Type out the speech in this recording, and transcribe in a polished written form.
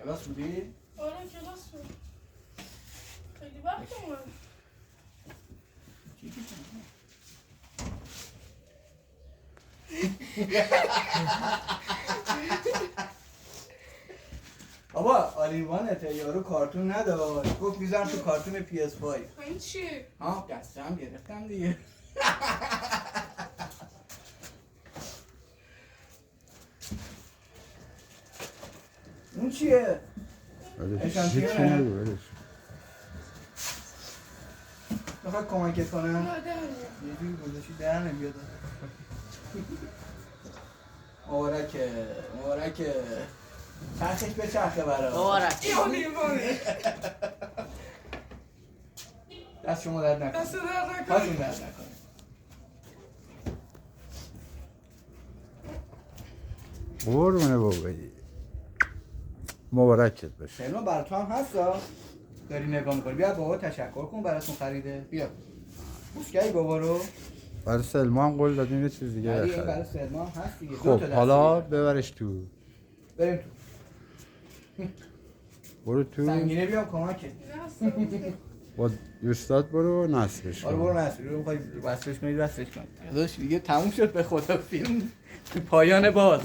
کلاس بودی؟ آره کلاس بود. خیلی وقت اومد. چی بابا آلیوانته یارو کارتون نداشت گفت میذارم تو کارتون PS5 این چیه؟ ها دستم گرفتم دیگه اون چیه؟ هیچی نگو ولش. میخوای کمکت کنم؟ نه یه جوری گذاشتی در نمیاد مبارکه چرخش به چرخه برا مبارک. این آلیوانه. دست شما درد نکنه دست در نکنه. پاتون درد نکنه قربونه بابایی مبارکت باشه. سلمان برای تو هم هستا؟ داری نگاه میکنی بیا بابا تشکر کن براتون خریده بیا بوسگهی بابا رو برای سلما هم قول دادیم یه چیز دیگه این بخره. برای سلمان هست دیگه خب حالا ببرش تو. بریم تو برو تو سنگینه بیام کمکت نه اصلا. با دوستات برو نصبش آره کن. برو نصری رو میخوای وصلش کنی وصلش کن داداش دیگه تموم شد به خدا فیلم پایان باز